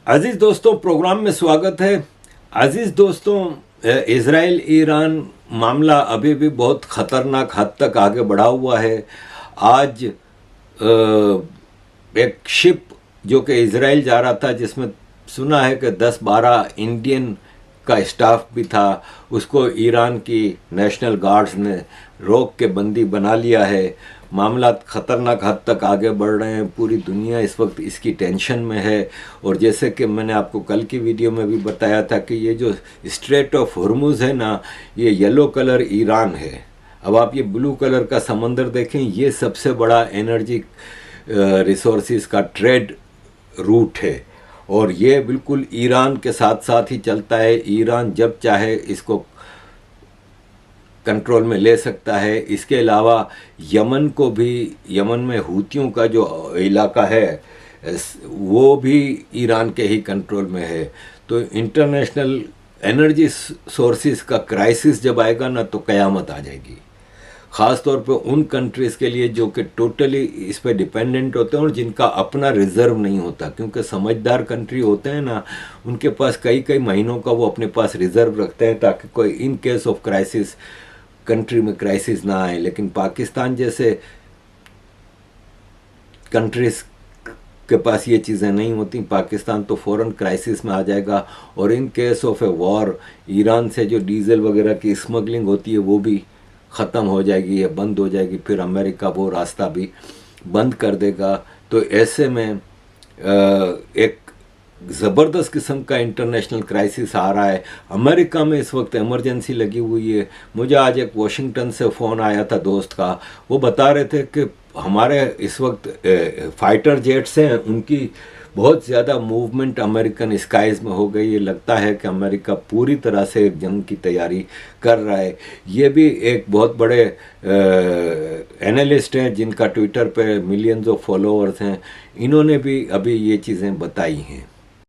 अजीज़ दोस्तों, प्रोग्राम में स्वागत है। अजीज़ दोस्तों, इज़राइल ईरान मामला अभी भी बहुत ख़तरनाक हद तक आगे बढ़ा हुआ है। आज एक शिप जो कि इज़राइल जा रहा था, जिसमें सुना है कि 10-12 इंडियन का स्टाफ भी था, उसको ईरान की नेशनल गार्ड्स ने रोक के बंदी बना लिया है। मामला ख़तरनाक हद तक आगे बढ़ रहे हैं। पूरी दुनिया इस वक्त इसकी टेंशन में है। और जैसे कि मैंने आपको कल की वीडियो में भी बताया था कि ये जो स्ट्रेट ऑफ हुर्मुज़ है ना, ये येलो कलर ईरान है। अब आप ये ब्लू कलर का समंदर देखें, ये सबसे बड़ा एनर्जी रिसोर्सेज का ट्रेड रूट है और ये बिल्कुल ईरान के साथ साथ ही चलता है। ईरान जब चाहे इसको कंट्रोल में ले सकता है। इसके अलावा यमन को भी, यमन में हूतियों का जो इलाका है वो भी ईरान के ही कंट्रोल में है। तो इंटरनेशनल एनर्जी सोर्सेज का क्राइसिस जब आएगा ना, तो क़यामत आ जाएगी। ख़ास तौर पे उन कंट्रीज़ के लिए जो कि टोटली इस पे डिपेंडेंट होते हैं और जिनका अपना रिज़र्व नहीं होता, क्योंकि समझदार कंट्री होते हैं ना, उनके पास कई कई महीनों का वो अपने पास रिज़र्व रखते हैं ताकि कोई in case of crisis country में क्राइसिस ना आए। लेकिन पाकिस्तान जैसे कंट्रीज़ के पास ये चीज़ें नहीं होती। पाकिस्तान तो फ़ौरन क्राइसिस में आ जाएगा और in case of a war Iran से जो डीजल वगैरह की स्मगलिंग होती है वो भी ख़त्म हो जाएगी या बंद हो जाएगी। फिर अमेरिका वो रास्ता भी बंद कर देगा। तो ऐसे में एक ज़बरदस्त किस्म का इंटरनेशनल क्राइसिस आ रहा है। अमेरिका में इस वक्त इमरजेंसी लगी हुई है। मुझे आज एक वाशिंगटन से फ़ोन आया था दोस्त का, वो बता रहे थे कि हमारे इस वक्त फाइटर जेट्स हैं, उनकी बहुत ज़्यादा मूवमेंट अमेरिकन स्काइज़ में हो गई है। लगता है कि अमेरिका पूरी तरह से एक जंग की तैयारी कर रहा है। ये भी एक बहुत बड़े एनालिस्ट हैं जिनका ट्विटर पे मिलियंस ऑफ फॉलोअर्स हैं, इन्होंने भी अभी ये चीज़ें बताई हैं।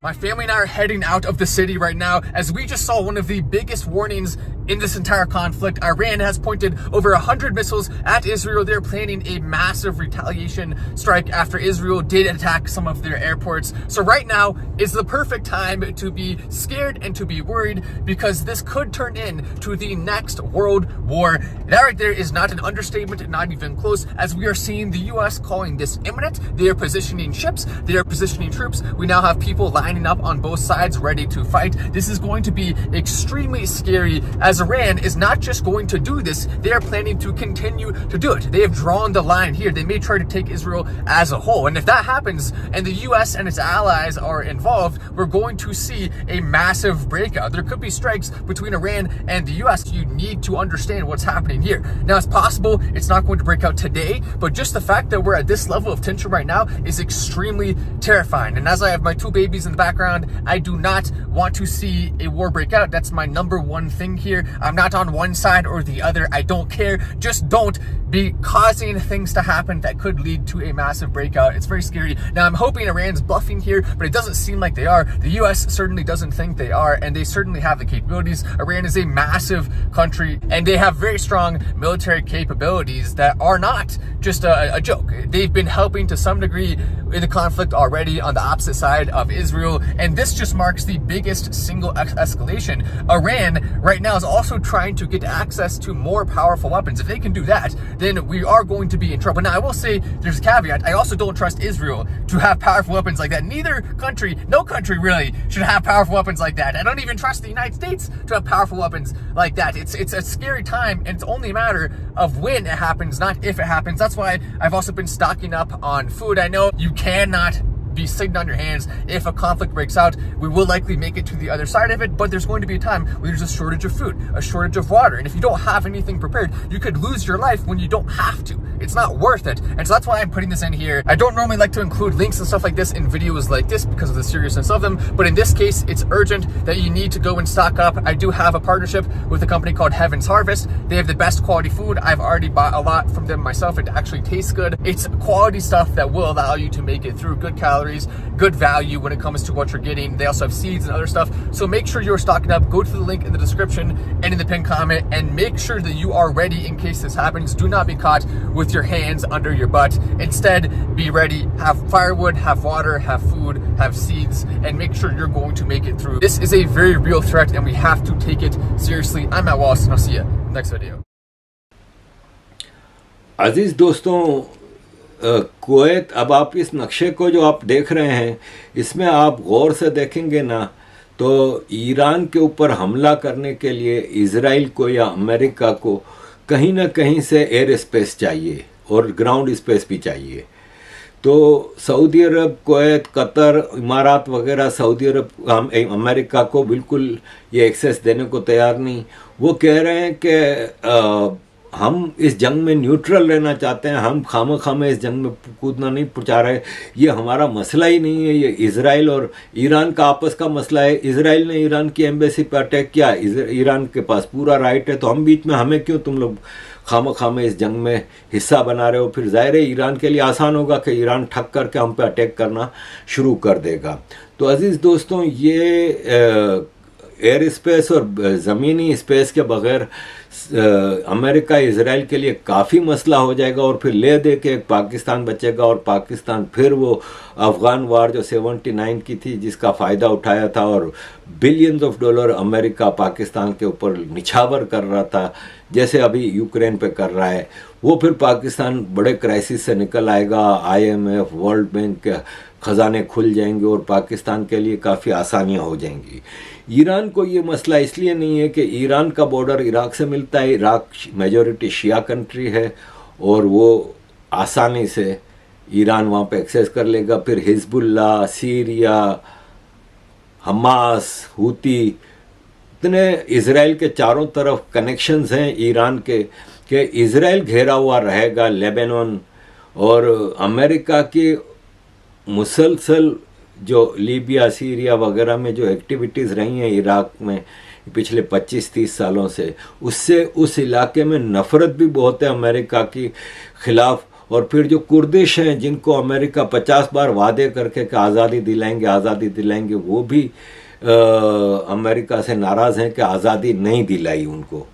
My family and I are heading out of the city right now as we just saw one of the biggest warnings in this entire conflict. Iran has pointed over 100 missiles at Israel. They're planning a massive retaliation strike after Israel did attack some of their airports. So right now is the perfect time to be scared and to be worried because this could turn into the next world war. That right there is not an understatement, not even close, as we are seeing the US calling this imminent. They are positioning ships, they are positioning troops. We now have people lining up on both sides ready to fight. This is going to be extremely scary as Iran is not just going to do this, they are planning to continue to do it. They have drawn the line here. They may try to take Israel as a whole. And if that happens and the US and its allies are involved, we're going to see a massive breakout. There could be strikes between Iran and the US. You need to understand what's happening here. Now, it's possible it's not going to break out today, but just the fact that we're at this level of tension right now is extremely terrifying. And as I have my two babies in the background, I do not want to see a war break out. That's my number one thing here. I'm not on one side or the other. I don't care. Just don't be causing things to happen that could lead to a massive breakout. It's very scary. Now, I'm hoping Iran's bluffing here, but it doesn't seem like they are. The US certainly doesn't think they are, and they certainly have the capabilities. Iran is a massive country, and they have very strong military capabilities that are not just a joke. They've been helping to some degree in the conflict already on the opposite side of Israel, and this just marks the biggest single escalation. Iran right now is also trying to get access to more powerful weapons. If they can do that, then we are going to be in trouble. Now, I will say there's a caveat. I also don't trust Israel to have powerful weapons like that. Neither country, no country really, should have powerful weapons like that. I don't even trust the United States to have powerful weapons like that. It's a scary time, and it's only a matter of when it happens, not if it happens. That's why I've also been stocking up on food. I know you cannot be sitting on your hands if a conflict breaks out. We will likely make it to the other side of it, but there's going to be a time when there's a shortage of food, a shortage of water, and if you don't have anything prepared, you could lose your life when you don't have to. It's not worth it. And so that's why I'm putting this in here. I don't normally like to include links and stuff like this in videos like this because of the seriousness of them, but in this case, it's urgent that you need to go and stock up. I do have a partnership with a company called Heaven's Harvest. They have the best quality food. I've already bought a lot from them myself. It actually tastes good. It's quality stuff that will allow you to make it through good calories calories, good value when it comes to what you're getting. They also have seeds and other stuff. So make sure you're stocking up. Go to the link in the description and in the pinned comment and make sure that you are ready in case this happens. Do not be caught with your hands under your butt. Instead, be ready. Have firewood, have water, have food, have seeds, and make sure you're going to make it through. This is a very real threat and we have to take it seriously. I'm Matt Wallace and I'll see you next video. अजीज़ दोस्तों, Kuwait, अब आप इस नक्शे को जो आप देख रहे हैं, इसमें आप गौर से देखेंगे ना तो ईरान के ऊपर हमला करने के लिए इज़राइल को या अमेरिका को कहीं ना कहीं से एयर स्पेस चाहिए और ग्राउंड स्पेस भी चाहिए। तो सऊदी अरब, कुवैत, कतर, इमारात वगैरह सऊदी अरब अमेरिका को बिल्कुल ये एक्सेस देने को तैयार नहीं। वो कह रहे हैं कि हम इस जंग में न्यूट्रल रहना चाहते हैं, हम खामों इस जंग में कूदना नहीं चाह रहे, ये हमारा मसला ही नहीं है, ये इज़राइल और ईरान का आपस का मसला है। इज़राइल ने ईरान की एम्बेसी पर अटैक किया, ईरान के पास पूरा राइट है, तो हम बीच में, हमें क्यों तुम लोग खामों इस जंग में हिस्सा बना रहे हो। फिर ज़ाहिर है ईरान के लिए आसान होगा कि ईरान ठग करके हम पे अटैक करना शुरू कर देगा। तो अजीज़ दोस्तों, ये एयर स्पेस और ज़मीनी स्पेस के बग़ैर अमेरिका इज़राइल के लिए काफ़ी मसला हो जाएगा और फिर ले दे के एक पाकिस्तान बचेगा और पाकिस्तान फिर वो अफ़गान वार जो 79 की थी जिसका फ़ायदा उठाया था और billions of dollar America Pakistan के ऊपर निछावर कर रहा था, जैसे अभी यूक्रेन पे कर रहा है, वो फिर पाकिस्तान बड़े क्राइसिस से निकल आएगा। IMF, वर्ल्ड बैंक के ख़जाने खुल जाएंगे और पाकिस्तान के लिए काफ़ी आसानियाँ हो जाएंगी। ईरान को ये मसला इसलिए नहीं है कि ईरान का बॉर्डर इराक से मिलता है, इराक मेजॉरिटी शिया कंट्री है और वो आसानी से ईरान वहाँ पे एक्सेस कर लेगा। फिर हिजबुल्ला, सीरिया, हमास, हूती, इतने इज़राइल के चारों तरफ कनेक्शंस हैं ईरान के कि इज़राइल घेरा हुआ रहेगा, लेबनान, और अमेरिका की मुसलसल जो लीबिया, सीरिया वगैरह में जो एक्टिविटीज़ रही हैं इराक में पिछले 25-30 सालों से, उससे उस इलाके में नफ़रत भी बहुत है अमेरिका की ख़िलाफ़। और फिर जो कुर्दिश हैं जिनको अमेरिका 50 बार वादे करके कि आज़ादी दिलाएंगे, वो भी अमेरिका से नाराज़ हैं कि आज़ादी नहीं दिलाई उनको।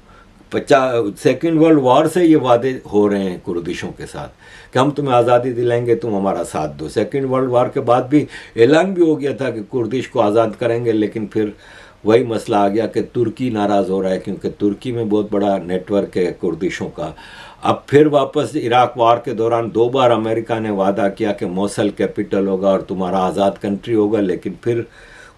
सेकेंड वर्ल्ड वॉर से ये वादे हो रहे हैं कुर्दिशों के साथ कि हम तुम्हें आज़ादी दिलाएंगे, तुम हमारा साथ दो। सेकेंड वर्ल्ड वॉर के बाद भी ऐलान भी हो गया था कि कुर्दिश को आज़ाद करेंगे, लेकिन फिर वही मसला आ गया कि तुर्की नाराज़ हो रहा है क्योंकि तुर्की में बहुत बड़ा नेटवर्क है कुर्दिशों का। अब फिर वापस इराक वार के दौरान 2 बार अमेरिका ने वादा किया कि मौसल कैपिटल होगा और तुम्हारा आज़ाद कंट्री होगा, लेकिन फिर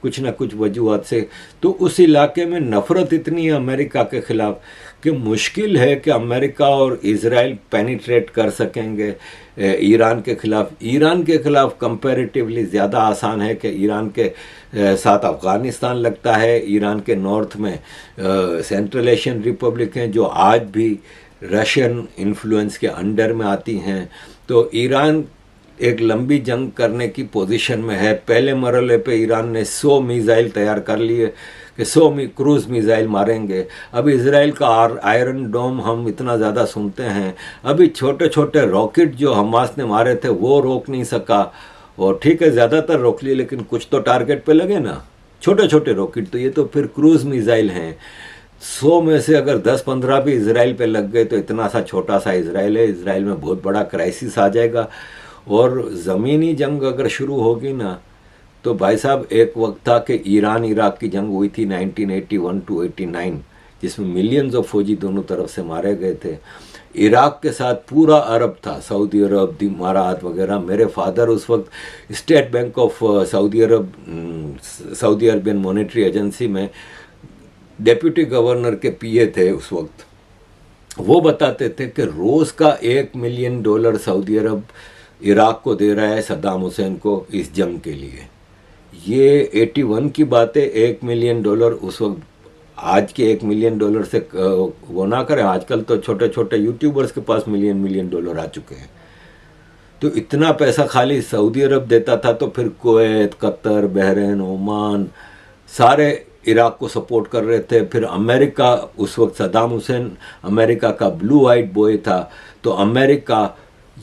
कुछ ना कुछ वजूहत से तो उस इलाके में नफ़रत इतनी है अमेरिका के ख़िलाफ़ कि मुश्किल है कि अमेरिका और इज़राइल पेनिट्रेट कर सकेंगे ईरान के ख़िलाफ़। ईरान के ख़िलाफ़ कंपैरेटिवली ज़्यादा आसान है कि ईरान के साथ अफ़गानिस्तान लगता है, ईरान के नॉर्थ में सेंट्रल एशियन रिपब्लिक हैं जो आज भी रशियन इन्फ्लुएंस के अंडर में आती हैं। तो ईरान एक लंबी जंग करने की पोजीशन में है। पहले मरहले पे ईरान ने 100 मिसाइल तैयार कर लिए कि 100 क्रूज़ मिसाइल मारेंगे। अब इज़राइल का आयरन डोम हम इतना ज़्यादा सुनते हैं, अभी छोटे छोटे रॉकेट जो हमास ने मारे थे वो रोक नहीं सका। और ठीक है, ज़्यादातर रोक लिए, लेकिन कुछ तो टारगेट पे लगे ना, छोटे छोटे रॉकेट। तो ये तो फिर क्रूज़ मिसाइल हैं। 100 में से अगर 10-15 भी इज़राइल पे लग गए तो इतना सा छोटा सा इज़राइल है, इज़राइल में बहुत बड़ा क्राइसिस आ जाएगा। और ज़मीनी जंग अगर शुरू होगी ना तो भाई साहब, एक वक्त था कि ईरान इराक की जंग हुई थी 1981 to 89, जिसमें मिलियंस ऑफ फौजी दोनों तरफ से मारे गए थे। इराक के साथ पूरा अरब था, सऊदी अरब, इमारात वगैरह। मेरे फादर उस वक्त state bank of Saudi Arabian monetary agency में डेप्यूटी गवर्नर के PA थे उस वक्त। वो बताते थे कि रोज़ का $1 मिलियन सऊदी अरब इराक को दे रहा है, सद्दाम हुसैन को, इस जंग के लिए। ये 81 की बात है। $1 मिलियन उस वक्त, आज के $1 मिलियन से वो ना करें। आजकल तो छोटे छोटे यूट्यूबर्स के पास मिलियन डॉलर आ चुके हैं। तो इतना पैसा खाली सऊदी अरब देता था, तो फिर कुवैत, कतर, बहरीन, ओमान सारे इराक को सपोर्ट कर रहे थे। फिर अमेरिका, उस वक्त सद्दाम हुसैन अमेरिका का ब्लू वाइट बॉय था, तो अमेरिका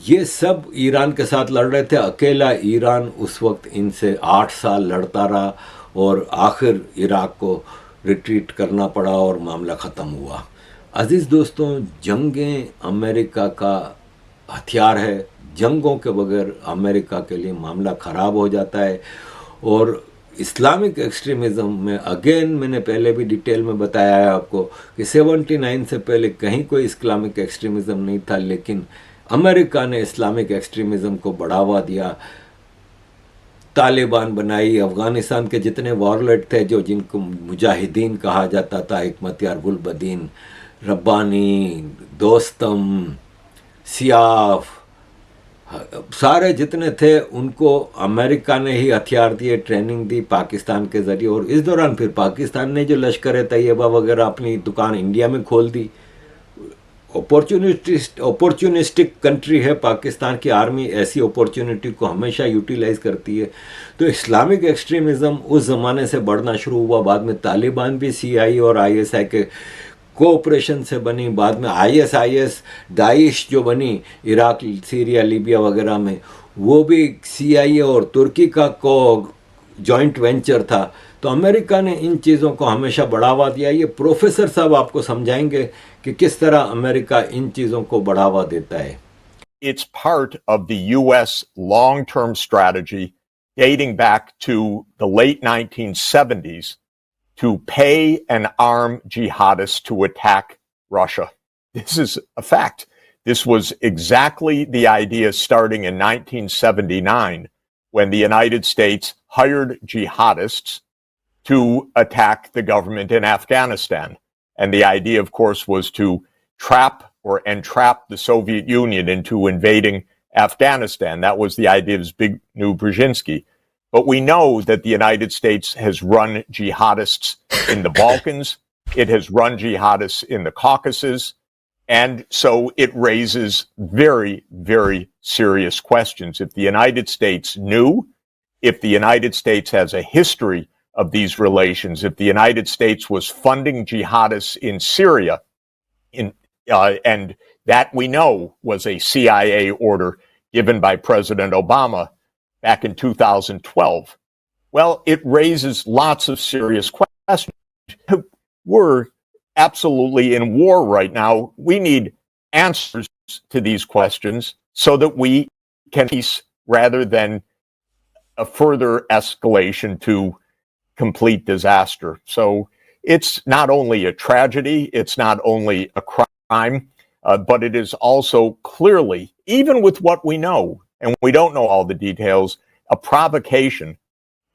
ये सब ईरान के साथ लड़ रहे थे। अकेला ईरान उस वक्त इनसे 8 साल लड़ता रहा और आखिर इराक को रिट्रीट करना पड़ा और मामला ख़त्म हुआ। अजीज़ दोस्तों, जंगें अमेरिका का हथियार है। जंगों के बगैर अमेरिका के लिए मामला ख़राब हो जाता है। और इस्लामिक एक्सट्रीमिज़म में अगेन मैंने पहले भी डिटेल में बताया है आपको कि 79 से पहले कहीं कोई इस्लामिक एक्सट्रीमिज़म नहीं था, लेकिन अमेरिका ने इस्लामिक एक्सट्रीमिज़म को बढ़ावा दिया। तालिबान बनाई। अफ़गानिस्तान के जितने वॉरलेट थे, जो जिनको मुजाहिदीन कहा जाता था, हिकमतयार गुलबदीन, रब्बानी, दोस्तम, सियाफ, सारे जितने थे उनको अमेरिका ने ही हथियार दिए, ट्रेनिंग दी पाकिस्तान के ज़रिए। और इस दौरान फिर पाकिस्तान ने जो लश्कर तैयबा वगैरह अपनी दुकान इंडिया में खोल दी। अपॉर्चुनिस्टिक कंट्री है पाकिस्तान की आर्मी, ऐसी अपॉर्चुनिटी को हमेशा यूटिलाइज करती है। तो इस्लामिक एक्सट्रीमिज़म उस ज़माने से बढ़ना शुरू हुआ। बाद में तालिबान भी सीआई और आईएसआई के कोऑपरेशन से बनी। बाद में आईएसआईएस दाइश जो बनी इराक, सीरिया, लीबिया वगैरह में, वो भी सीआईए और तुर्की का को जॉइंट वेंचर था। तो अमेरिका ने इन चीज़ों को हमेशा बढ़ावा दिया। ये प्रोफेसर साहब आपको समझाएंगे कि किस तरह अमेरिका इन चीज़ों को बढ़ावा देता है। It's part of the U.S. long-term strategy dating back to the late 1970s to pay and arm jihadists to attack Russia. This is a fact. This was exactly the idea starting in 1979 when the United States hired jihadists to attack the government in Afghanistan. And the idea, of course, was to trap or entrap the Soviet Union into invading Afghanistan. That was the idea of Zbigniew Brzezinski. But we know that the United States has run jihadists in the Balkans. It has run jihadists in the Caucasus. And so it raises very, very serious questions. If the United States knew, if the United States has a history of these relations, if the United States was funding jihadists in Syria, and that we know was a CIA order given by President Obama back in 2012, well, it raises lots of serious questions. We're absolutely in war right now. We need answers to these questions so that we can peace rather than a further escalation to complete disaster. So it's not only a tragedy, it's not only a crime, but it is also clearly, even with what we know, and we don't know all the details, a provocation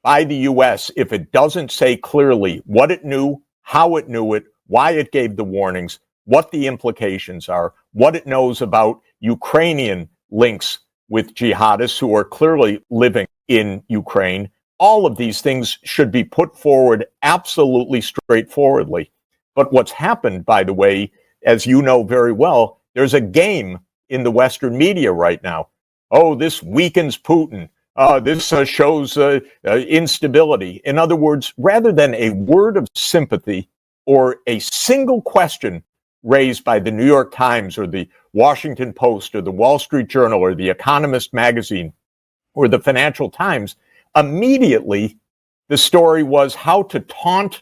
by the U.S. if it doesn't say clearly what it knew, how it knew it, why it gave the warnings, what the implications are, what it knows about Ukrainian links with jihadists who are clearly living in Ukraine. All of these things should be put forward absolutely straightforwardly. But what's happened, by the way, as you know very well, there's a game in the Western media right now. Oh, this weakens Putin. This shows instability. In other words, rather than a word of sympathy or a single question raised by the New York Times or the Washington Post or the Wall Street Journal or the Economist magazine or the Financial Times, immediately the story was how to taunt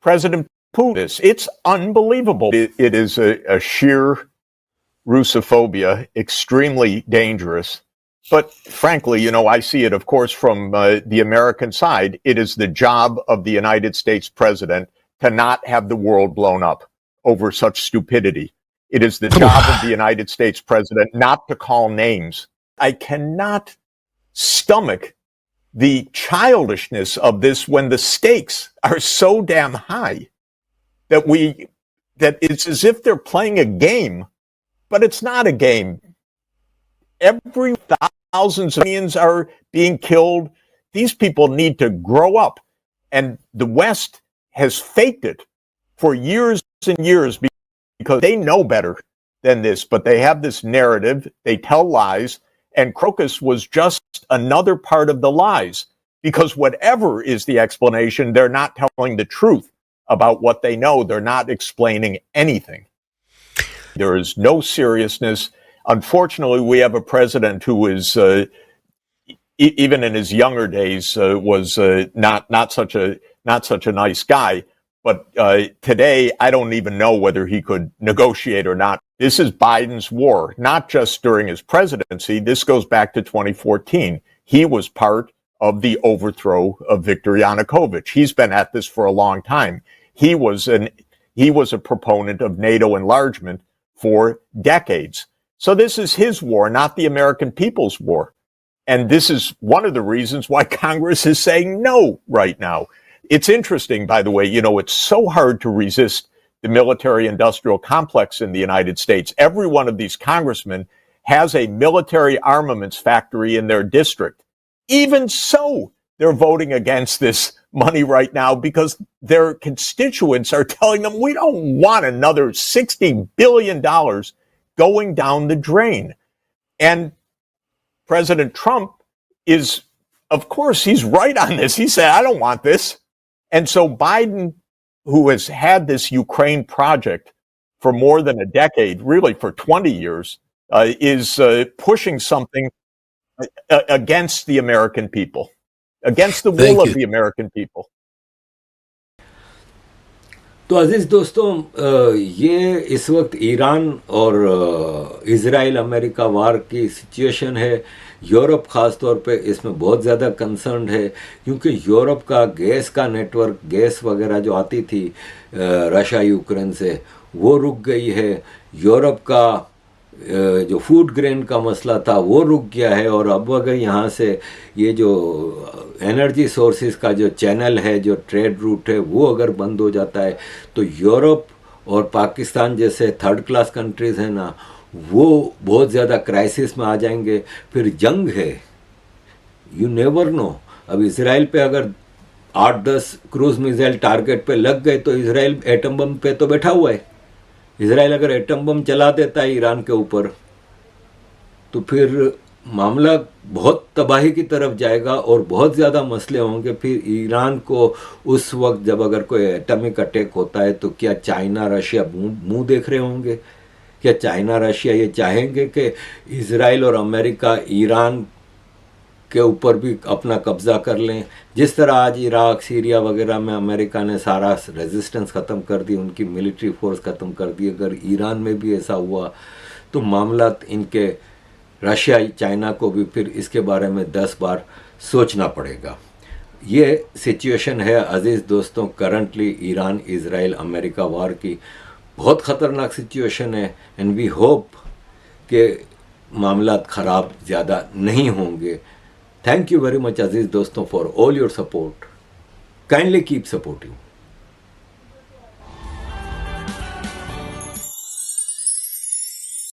President Putin. It's unbelievable. It is a sheer Russophobia, extremely dangerous. But frankly, I see it, of course, from the American side. It is the job of the United States president to not have the world blown up over such stupidity. It is the job of the United States president not to call names. I cannot stomach the childishness of this when the stakes are so damn high that it's as if they're playing a game, but it's not a game. Every thousands of millions are being killed. These people need to grow up. And the West has faked it for years and years because they know better than this, but they have this narrative. They tell lies. And Crocus was just another part of the lies, because whatever is the explanation, they're not telling the truth about what they know. They're not explaining anything. There is no seriousness. Unfortunately, we have a president who is, even in his younger days, was not such a nice guy. But today, I don't even know whether he could negotiate or not. This is Biden's war, not just during his presidency. This goes back to 2014. He was part of the overthrow of Viktor Yanukovych. He's been at this for a long time. He was a proponent of NATO enlargement for decades. So this is his war, not the American people's war. And this is one of the reasons why Congress is saying no right now. It's interesting, by the way, it's so hard to resist the military-industrial complex in the United States. Every one of these congressmen has a military armaments factory in their district. Even so, they're voting against this money right now because their constituents are telling them, we don't want another $60 billion going down the drain. And President Trump is, of course, he's right on this. He said, I don't want this. And so Biden, who has had this Ukraine project for more than a decade, really for 20 years, is pushing something against the American people, against the will of the American people. तो अजीज दोस्तों, ये इस वक्त Iran और Israel America वार की situation है. Europe ख़ास तौर पे इसमें बहुत ज़्यादा कंसर्न है, क्योंकि यूरोप का गैस का नेटवर्क, गैस वगैरह जो आती थी रशिया यूक्रेन से, वो रुक गई है. यूरोप का जो फूड ग्रेन का मसला था वो रुक गया है. और अब अगर यहाँ से ये जो एनर्जी सोर्सेज का जो चैनल है, जो ट्रेड रूट है, वो अगर बंद हो जाता है तो यूरोप और पाकिस्तान जैसे थर्ड क्लास कंट्रीज़ हैं ना, वो बहुत ज़्यादा क्राइसिस में आ जाएंगे. फिर जंग है, यू नेवर नो. अब इसराइल पे अगर 8-10 क्रूज मिसाइल टारगेट पे लग गए तो इसराइल एटम बम पे तो बैठा हुआ है. इसराइल अगर एटम बम चला देता है ईरान के ऊपर तो फिर मामला बहुत तबाही की तरफ जाएगा और बहुत ज़्यादा मसले होंगे. फिर ईरान को उस वक्त जब अगर कोई एटमिक अटैक होता है तो क्या चाइना रशिया मुंह देख रहे होंगे? क्या चाइना रशिया ये चाहेंगे कि इसराइल और अमेरिका ईरान के ऊपर भी अपना कब्ज़ा कर लें? जिस तरह आज इराक, सीरिया वगैरह में अमेरिका ने सारा रेजिस्टेंस ख़त्म कर दी, उनकी मिलिट्री फोर्स ख़त्म कर दी, अगर ईरान में भी ऐसा हुआ तो मामला इनके रशिया चाइना को भी फिर इसके बारे में 10 बार सोचना पड़ेगा. ये सिचुएशन है अजीज़ दोस्तों करंटली ईरान इज़राइल अमेरिका वार की. बहुत ख़तरनाक सिचुएशन है एंड वी होप कि मामला ख़राब ज़्यादा नहीं होंगे. Thank you very much, Aziz Doston, for all your support. Kindly keep supporting.